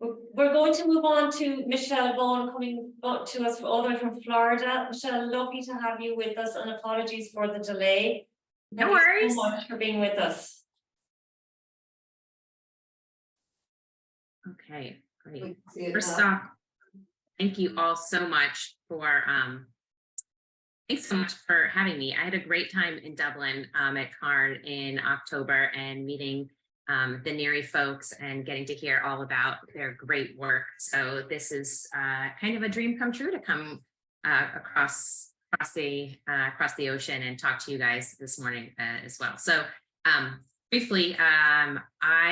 We're going to move on to Michelle Vaughan coming to us all the way from Florida. Michelle, lovely to have you with us, and apologies for the delay. No worries. Thank you so much for being with us. Okay, great. First off, thank you all so much for thanks so much for having me. I had a great time in Dublin at Cairn in October and meeting the NEARIMeet folks and getting to hear all about their great work. So this is kind of a dream come true to come across the ocean and talk to you guys this morning as well. So briefly, my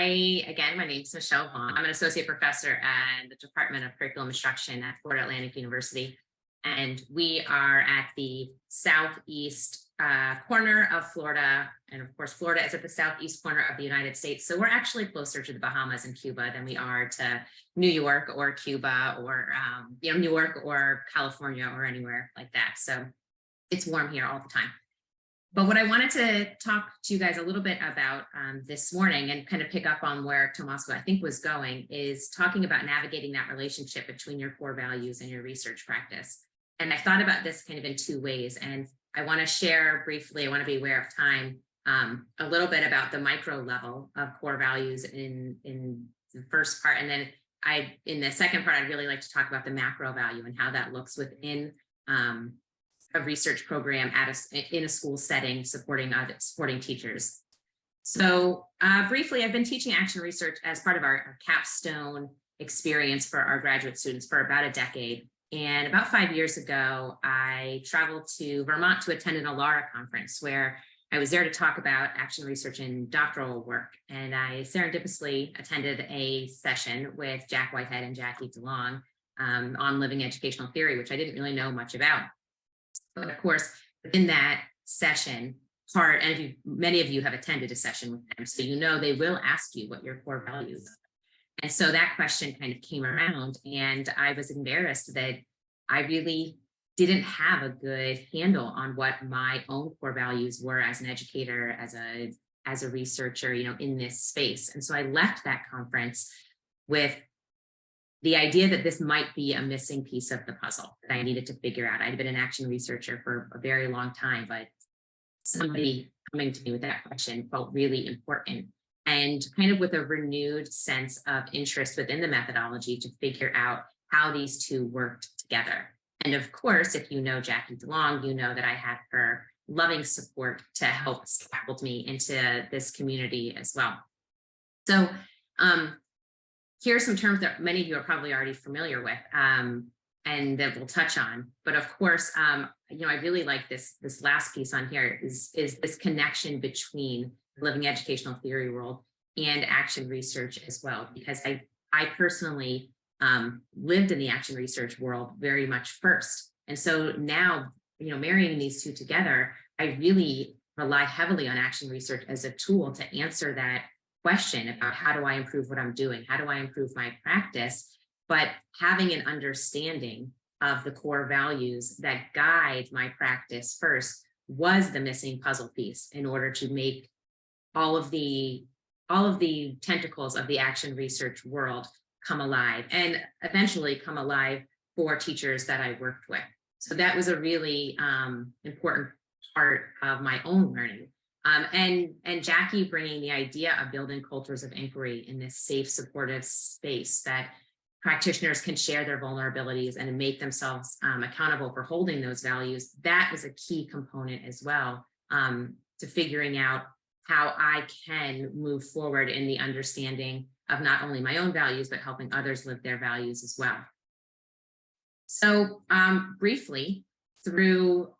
name is Michelle Vaughan. I'm an associate professor at the Department of Curriculum Instruction at Florida Atlantic University. And we are at the southeast corner of Florida. And of course, Florida is at the southeast corner of the United States. So we're actually closer to the Bahamas and Cuba than we are to New York or Cuba or Newark or California or anywhere like that. So it's warm here all the time. But what I wanted to talk to you guys a little bit about this morning and kind of pick up on where Tommaso, I think, was going is talking about navigating that relationship between your core values and your research practice. And I thought about this kind of in two ways. And I want to share briefly, I want to be aware of time, a little bit about the micro level of core values in the first part. And then in the second part, I'd really like to talk about the macro value and how that looks within a research program in a school setting, supporting teachers. So briefly, I've been teaching action research as part of our capstone experience for our graduate students for about a decade. And about 5 years ago, I traveled to Vermont to attend an ALARA conference where I was there to talk about action research and doctoral work. And I serendipitously attended a session with Jack Whitehead and Jackie DeLong on living educational theory, which I didn't really know much about. But of course, within that session, many of you have attended a session with them, so you know they will ask you what your core values are. And so that question kind of came around, and I was embarrassed that I really didn't have a good handle on what my own core values were as an educator, as a researcher, in this space. And so I left that conference with the idea that this might be a missing piece of the puzzle that I needed to figure out. I'd been an action researcher for a very long time, but somebody coming to me with that question felt really important. And kind of with a renewed sense of interest within the methodology to figure out how these two worked together. And of course, if you know Jackie DeLong, you know that I had her loving support to help scaffold me into this community as well. So here are some terms that many of you are probably already familiar with and that we'll touch on. But of course, I really like this last piece on here is this connection between the living educational theory world and action research as well, because I personally lived in the action research world very much first. And so now, marrying these two together, I really rely heavily on action research as a tool to answer that question about how do I improve what I'm doing? How do I improve my practice? But having an understanding of the core values that guide my practice first was the missing puzzle piece in order to make all of the tentacles of the action research world come alive, and eventually come alive for teachers that I worked with. So that was a really important part of my own learning. And Jackie bringing the idea of building cultures of inquiry in this safe, supportive space that practitioners can share their vulnerabilities and make themselves accountable for holding those values. That is a key component as well to figuring out how I can move forward in the understanding of not only my own values, but helping others live their values as well. So briefly, through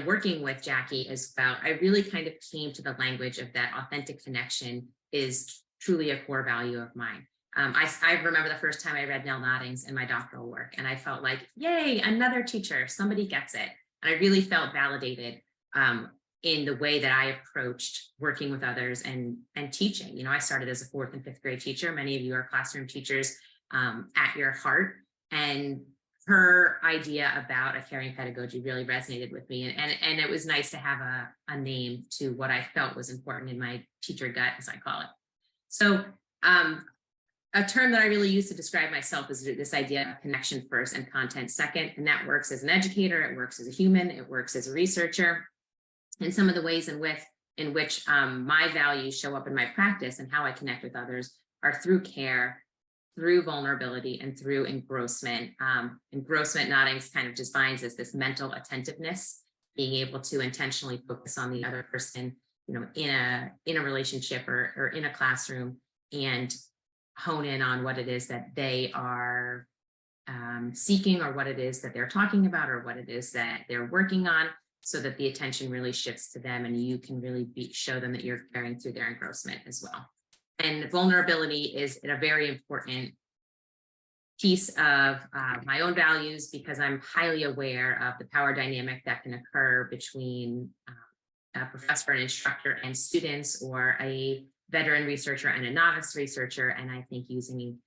working with Jackie as well, I really kind of came to the language of that authentic connection is truly a core value of mine. I remember the first time I read Nell Noddings in my doctoral work, and I felt like, yay, another teacher, somebody gets it. And I really felt validated in the way that I approached working with others and teaching. I started as a 4th and 5th grade teacher. Many of you are classroom teachers at your heart. And her idea about a caring pedagogy really resonated with me. And it was nice to have a name to what I felt was important in my teacher gut, as I call it. So a term that I really use to describe myself is this idea of connection first and content second. And that works as an educator, it works as a human, it works as a researcher. And some of the ways in which my values show up in my practice and how I connect with others are through care, through vulnerability, and through engrossment. Engrossment, nodding kind of defines as this mental attentiveness, being able to intentionally focus on the other person, you know, in a relationship or in a classroom, and hone in on what it is that they are seeking, or what it is that they're talking about, or what it is that they're working on, so that the attention really shifts to them and you can really show them that you're caring through their engrossment as well. And vulnerability is a very important piece of my own values, because I'm highly aware of the power dynamic that can occur between a professor, an instructor, and students, or a veteran researcher and a novice researcher. And I think using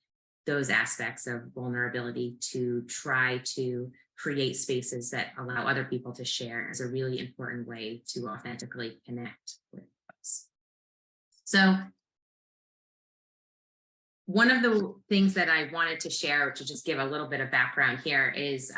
those aspects of vulnerability to try to create spaces that allow other people to share is a really important way to authentically connect with us. So one of the things that I wanted to share, to just give a little bit of background here, is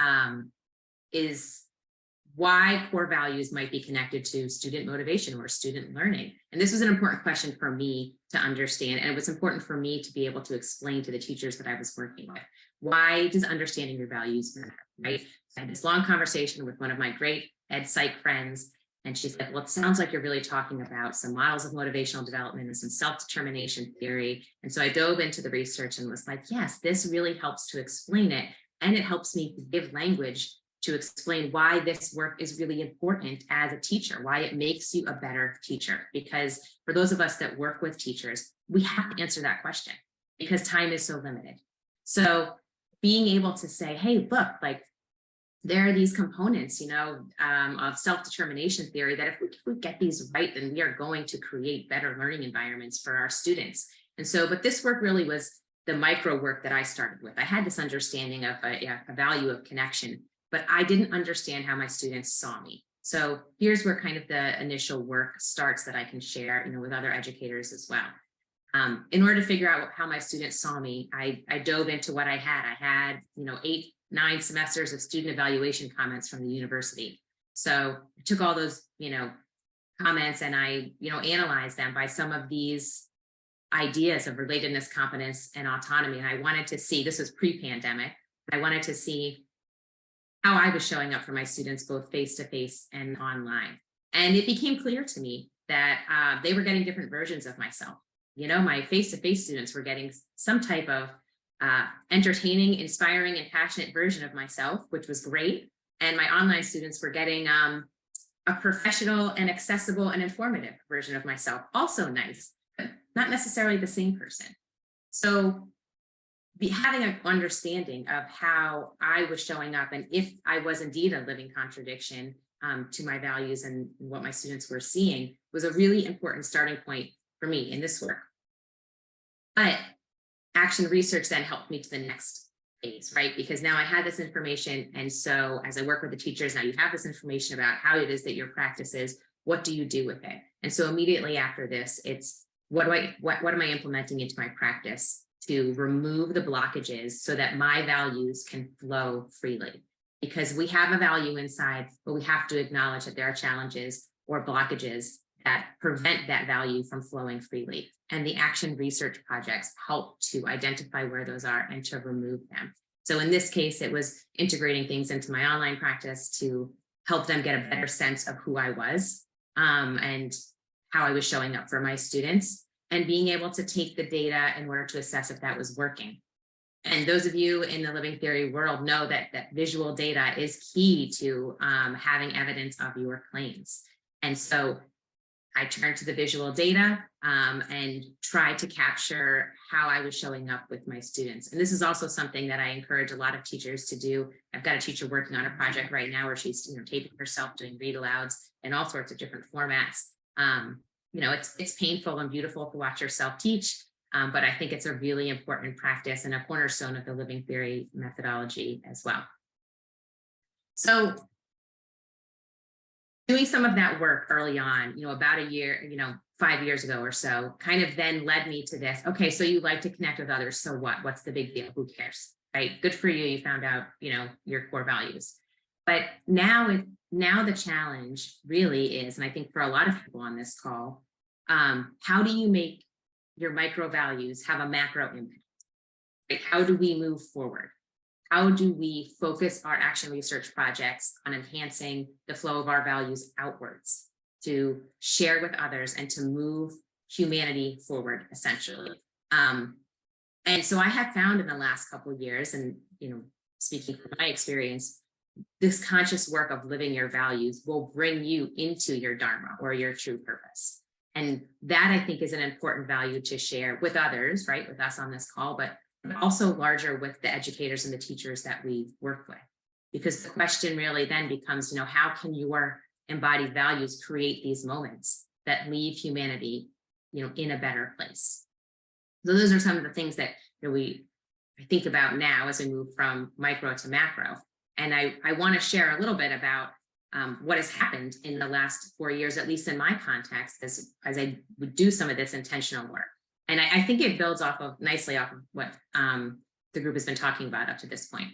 why core values might be connected to student motivation or student learning. And this was an important question for me to understand. And it was important for me to be able to explain to the teachers that I was working with. Why does understanding your values matter, right? I had this long conversation with one of my great ed psych friends, and she said, well, it sounds like you're really talking about some models of motivational development and some self-determination theory. And so I dove into the research and was like, yes, this really helps to explain it. And it helps me give language to explain why this work is really important as a teacher, why it makes you a better teacher. Because for those of us that work with teachers, we have to answer that question because time is so limited. So being able to say, hey, look, like, there are these components, you know, of self-determination theory that if we get these right, then we are going to create better learning environments for our students. And so, but this work really was the micro work that I started with. I had this understanding of a value of connection, but I didn't understand how my students saw me. So here's where kind of the initial work starts that I can share, you know, with other educators as well. In order to figure out how my students saw me, I dove into what I had. I had, you know, 8-9 semesters of student evaluation comments from the university. So I took all those, you know, comments and I, you know, analyzed them by some of these ideas of relatedness, competence, and autonomy. And I wanted to see, this was pre-pandemic, I wanted to see how I was showing up for my students, both face-to-face and online. And it became clear to me that they were getting different versions of myself. You know, my face-to-face students were getting some type of entertaining, inspiring, and passionate version of myself, which was great. And my online students were getting a professional and accessible and informative version of myself, also nice, but not necessarily the same person. So having an understanding of how I was showing up, and if I was indeed a living contradiction to my values and what my students were seeing, was a really important starting point for me in this work. But action research then helped me to the next phase, right? Because now I had this information. And so as I work with the teachers, now you have this information about how it is that your practice is, what do you do with it? And so immediately after this, it's what am I implementing into my practice to remove the blockages so that my values can flow freely? Because we have a value inside, but we have to acknowledge that there are challenges or blockages that prevent that value from flowing freely. And the action research projects help to identify where those are and to remove them. So in this case, it was integrating things into my online practice to help them get a better sense of who I was and how I was showing up for my students, and being able to take the data in order to assess if that was working. And those of you in the living theory world know that visual data is key to having evidence of your claims. And so I turned to the visual data and tried to capture how I was showing up with my students. And this is also something that I encourage a lot of teachers to do. I've got a teacher working on a project right now where she's, you know, taping herself doing read alouds in all sorts of different formats. You know, it's painful and beautiful to watch yourself teach, but I think it's a really important practice and a cornerstone of the living theory methodology as well. So doing some of that work early on, about a year, 5 years ago or so, kind of then led me to this. Okay, so you like to connect with others. So what? What's the big deal? Who cares? Right? Good for you. You found out, your core values. But now the challenge really is, and I think for a lot of people on this call, how do you make your micro values have a macro impact? Like, how do we move forward? How do we focus our action research projects on enhancing the flow of our values outwards to share with others and to move humanity forward, essentially? And so I have found in the last couple of years, and speaking from my experience, this conscious work of living your values will bring you into your dharma or your true purpose. And that, I think, is an important value to share with others, right? With us on this call, but also larger with the educators and the teachers that we work with. Because the question really then becomes, how can your embodied values create these moments that leave humanity, in a better place? So those are some of the things that I think about now as we move from micro to macro. And I want to share a little bit about what has happened in the last 4 years, at least in my context, as I would do some of this intentional work. And I think it builds nicely off of what the group has been talking about up to this point.